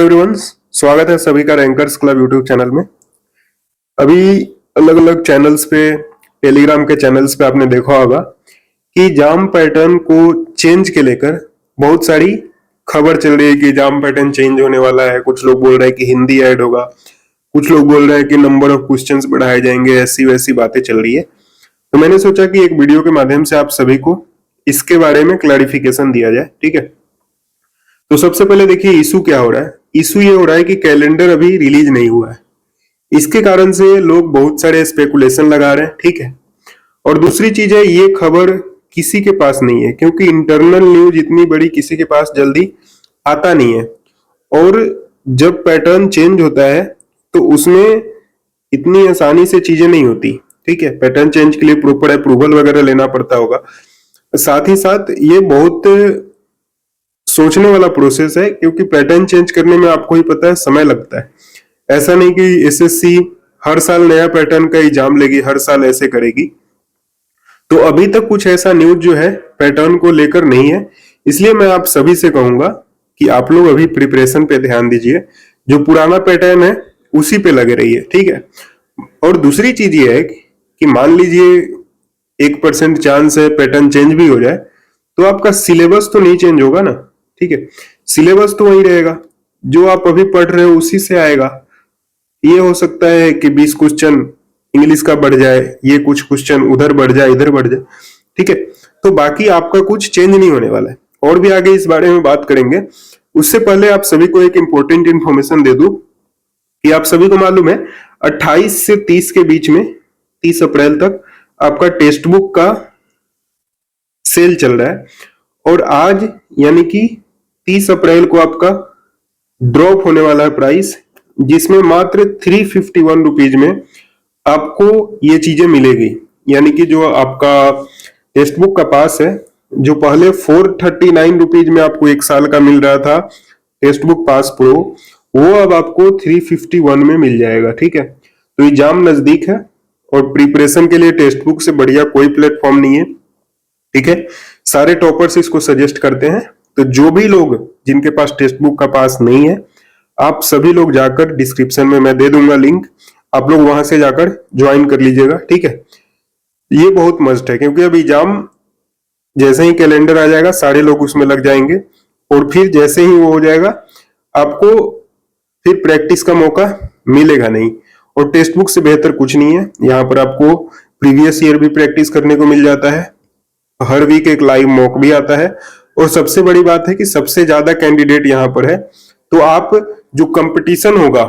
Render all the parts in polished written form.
Everyone, स्वागत है सभी का रैंकर्स क्लब यूट्यूब चैनल में। अभी अलग अलग चैनल्स पे, टेलीग्राम के चैनल्स पे आपने देखा होगा कि जाम पैटर्न को चेंज के लेकर बहुत सारी खबर चल रही है कि जाम पैटर्न चेंज होने वाला है। कुछ लोग बोल रहे हैं कि हिंदी ऐड होगा, कुछ लोग बोल रहे हैं कि नंबर ऑफ क्वेश्चंस बढ़ाए जाएंगे, ऐसी वैसी बातें चल रही है। तो मैंने सोचा कि एक वीडियो के माध्यम से आप सभी को इसके बारे में क्लैरिफिकेशन दिया जाए। ठीक है, तो सबसे पहले देखिए इशू क्या हो रहा है। इशू ये हो रहा है कि कैलेंडर अभी रिलीज नहीं हुआ है, इसके कारण से लोग बहुत सारे स्पेकुलेशन लगा रहे हैं। ठीक है, और दूसरी चीज है ये खबर किसी के पास नहीं है, क्योंकि इंटरनल न्यूज इतनी बड़ी किसी के पास जल्दी आता नहीं है। और जब पैटर्न चेंज होता है तो उसमें इतनी आसानी से चीजें नहीं होती। ठीक है, पैटर्न चेंज के लिए प्रॉपर अप्रूवल वगैरह लेना पड़ता होगा। साथ ही साथ ये बहुत सोचने वाला प्रोसेस है, क्योंकि पैटर्न चेंज करने में आपको ही पता है समय लगता है। ऐसा नहीं कि एसएससी हर साल नया पैटर्न का एग्जाम लेगी, हर साल ऐसे करेगी। तो अभी तक कुछ ऐसा न्यूज जो है पैटर्न को लेकर नहीं है, इसलिए मैं आप सभी से कहूंगा कि आप लोग अभी प्रिपरेशन पे ध्यान दीजिए। जो पुराना पैटर्न है उसी पे लगे रहिए। ठीक है, और दूसरी चीज ये है कि मान लीजिए 1% चांस है पैटर्न चेंज भी हो जाए, तो आपका सिलेबस तो नहीं चेंज होगा ना। ठीक है, सिलेबस तो वही रहेगा, जो आप अभी पढ़ रहे हो उसी से आएगा। ये हो सकता है कि 20 क्वेश्चन इंग्लिश का बढ़ जाए, ये कुछ क्वेश्चन उधर बढ़ जाए, इधर बढ़ जाए। ठीक है, तो बाकी आपका कुछ चेंज नहीं होने वाला है। और भी आगे इस बारे में बात करेंगे। उससे पहले आप सभी को एक इंपॉर्टेंट इंफॉर्मेशन दे दूं कि आप सभी को मालूम है 28 से 30 के बीच में, 30 अप्रैल तक आपका टेक्स्ट बुक का सेल चल रहा है। और आज यानी कि 30 अप्रैल को आपका ड्रॉप होने वाला है प्राइस, जिसमें मात्र 351 रुपीज में आपको ये चीजें मिलेगी। यानी कि जो आपका टेक्स्ट बुक का पास है, जो पहले 439 रुपीज में आपको एक साल का मिल रहा था टेक्स्ट बुक पास प्रो, वो अब आपको 351 में मिल जाएगा। ठीक है, तो एग्जाम नजदीक है और प्रिपरेशन के लिए टेक्स्ट बुक से बढ़िया कोई प्लेटफॉर्म नहीं है। ठीक है, सारे टॉपर्स इसको सजेस्ट करते हैं। तो जो भी लोग जिनके पास टेक्स्ट बुक का पास नहीं है, आप सभी लोग जाकर डिस्क्रिप्शन में मैं दे दूंगा लिंक, आप लोग वहां से जाकर ज्वाइन कर लीजिएगा। ठीक है, ये बहुत मस्ट है, क्योंकि अब एग्जाम जैसे ही कैलेंडर आ जाएगा सारे लोग उसमें लग जाएंगे, और फिर जैसे ही वो हो जाएगा आपको फिर प्रैक्टिस का मौका मिलेगा नहीं। और टेक्स्ट बुक से बेहतर कुछ नहीं है, यहाँ पर आपको प्रीवियस ईयर भी प्रैक्टिस करने को मिल जाता है, हर वीक एक लाइव मॉक भी आता है, और सबसे बड़ी बात है कि सबसे ज्यादा कैंडिडेट यहाँ पर है। तो आप जो कंपटीशन होगा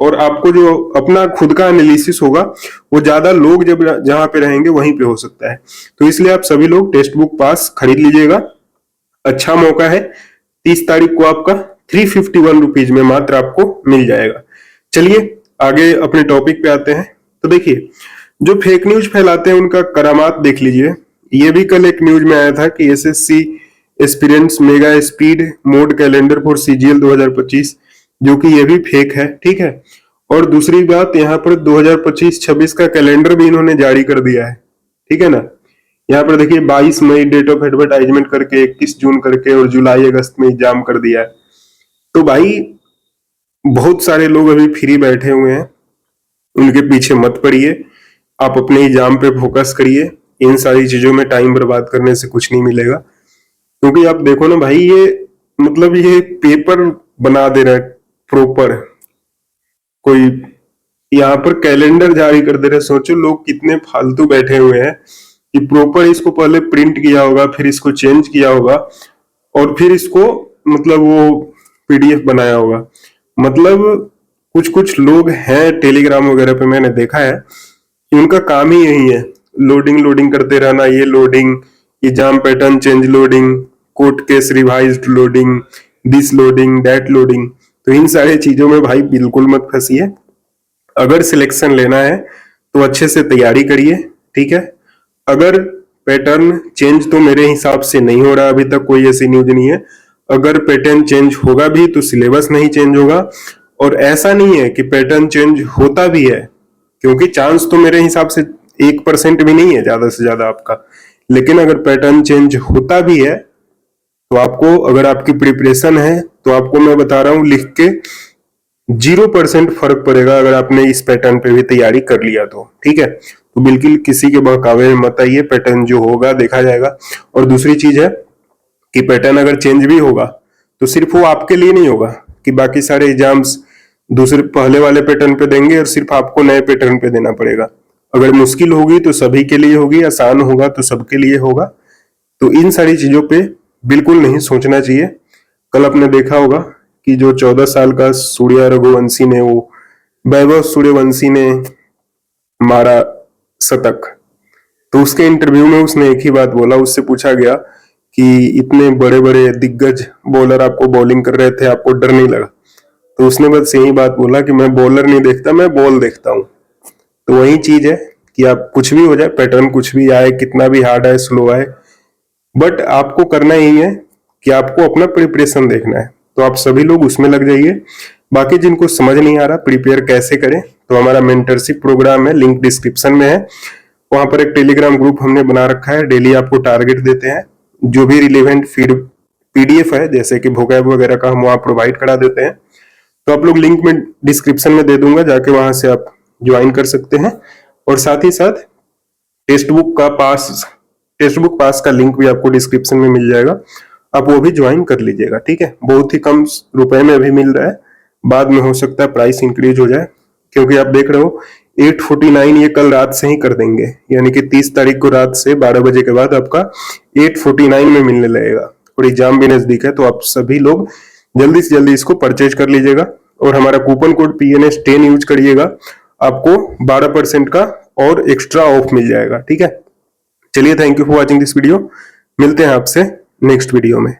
और आपको जो अपना खुद का एनालिसिस होगा, वो ज्यादा लोग जब जहां पे रहेंगे वहीं पे हो सकता है। तो इसलिए आप सभी लोग टेक्स्ट बुक पास खरीद लीजिएगा, अच्छा मौका है। 30 तारीख को आपका 351 रुपीज में मात्र आपको मिल जाएगा। चलिए आगे अपने टॉपिक पे आते हैं। तो देखिए, जो फेक न्यूज फैलाते हैं उनका करामात देख लीजिए। ये भी कल एक न्यूज में आया था कि SSC aspirants mega speed mode calendar for CGL 2025, जो कि ये भी फेक है। ठीक है, और दूसरी बात, यहाँ पर 2025-26 का कैलेंडर भी इन्होंने जारी कर दिया है। ठीक है ना, यहाँ पर देखिए 22 मई डेट ऑफ एडवर्टाइजमेंट करके 21 जून करके और जुलाई अगस्त में एग्जाम कर दिया है। तो भाई बहुत सारे लोग अभी फ्री बैठे हुए हैं, उनके पीछे मत पड़िए, आप अपने एग्जाम पे फोकस करिए। इन सारी चीजों में टाइम बर्बाद करने से कुछ नहीं मिलेगा, क्योंकि आप देखो ना भाई, ये मतलब ये पेपर बना दे रहा है प्रॉपर, कोई यहाँ पर कैलेंडर जारी कर दे रहे। सोचो लोग कितने फालतू बैठे हुए हैं कि प्रॉपर इसको पहले प्रिंट किया होगा, फिर इसको चेंज किया होगा, और फिर इसको मतलब वो पीडीएफ बनाया होगा। मतलब कुछ कुछ लोग हैं टेलीग्राम वगैरह पे, मैंने देखा है कि उनका काम ही यही है, लोडिंग करते रहना। ये loading, exam pattern change loading, court case revised loading, this loading, that loading. तो इन सारी चीजों में भाई बिल्कुल मत फंसिए। अगर सिलेक्शन लेना है तो अच्छे से तैयारी करिए। ठीक है, अगर पैटर्न चेंज तो मेरे हिसाब से नहीं हो रहा, अभी तक कोई ऐसी न्यूज नहीं है। अगर पैटर्न चेंज होगा भी तो सिलेबस नहीं चेंज होगा, और ऐसा नहीं है कि पैटर्न चेंज होता भी है, क्योंकि चांस तो मेरे हिसाब से 1% भी नहीं है ज्यादा से ज्यादा आपका। लेकिन अगर पैटर्न चेंज होता भी है तो आपको अगर आपकी प्रिपरेशन है तो आपको मैं बता रहा हूं लिख के 0% फर्क पड़ेगा अगर आपने इस पैटर्न पे भी तैयारी कर लिया तो। ठीक है, तो बिल्कुल किसी के बहकावे में मत आइए, पैटर्न जो होगा देखा जाएगा। और दूसरी चीज है कि पैटर्न अगर चेंज भी होगा तो सिर्फ वो आपके लिए नहीं होगा कि बाकी सारे एग्जाम्स दूसरे पहले वाले पैटर्न पे देंगे और सिर्फ आपको नए पैटर्न पे देना पड़ेगा। अगर मुश्किल होगी तो सभी के लिए होगी, आसान होगा तो सबके लिए होगा। तो इन सारी चीजों पे बिल्कुल नहीं सोचना चाहिए। कल आपने देखा होगा कि जो 14 साल का सूर्या रघुवंशी ने, वो वैभव सूर्यवंशी ने मारा शतक, तो उसके इंटरव्यू में उसने एक ही बात बोला। उससे पूछा गया कि इतने बड़े बड़े दिग्गज बॉलर आपको बॉलिंग कर रहे थे, आपको डर नहीं लगा? तो उसने बस यही बात बोला कि मैं बॉलर नहीं देखता, मैं बॉल देखता हूं। तो वही चीज है कि आप कुछ भी हो जाए, पैटर्न कुछ भी आए, कितना भी हार्ड आए, स्लो आए, बट आपको करना यही है कि आपको अपना प्रिपरेशन देखना है। तो आप सभी लोग उसमें लग जाइए। बाकी जिनको समझ नहीं आ रहा प्रिपेयर कैसे करें, तो हमारा मेंटरशिप प्रोग्राम है, लिंक डिस्क्रिप्शन में है। वहां पर एक टेलीग्राम ग्रुप हमने बना रखा है, डेली आपको टारगेट देते हैं, जो भी रिलेवेंट पीडीएफ है जैसे कि वोकैब वगैरह का हम वहां प्रोवाइड करा देते हैं। तो आप लोग लिंक में डिस्क्रिप्शन में दे दूंगा, जाके वहां से आप ज्वाइन कर सकते हैं। और साथ ही साथ टेक्स्ट बुक पास का लिंक भी आपको डिस्क्रिप्शन में मिल जाएगा, आप वो भी ज्वाइन कर लीजिएगा। ठीक है, बहुत ही कम रुपए में अभी मिल रहा है, बाद में हो सकता है प्राइस इंक्रीज हो जाए, क्योंकि आप देख रहे हो 849 ये कल रात से ही कर देंगे, यानी कि 30 तारीख को रात से 12 बजे के बाद आपका 849 में मिलने लगेगा। और एग्जाम भी नजदीक है, तो आप सभी लोग जल्दी से जल्दी इसको परचेज कर लीजिएगा और हमारा कूपन कोड PNS10 यूज करिएगा, आपको 12% का और एक्स्ट्रा ऑफ मिल जाएगा। ठीक है, चलिए, thank you for watching this video. मिलते हैं आपसे नेक्स्ट वीडियो में।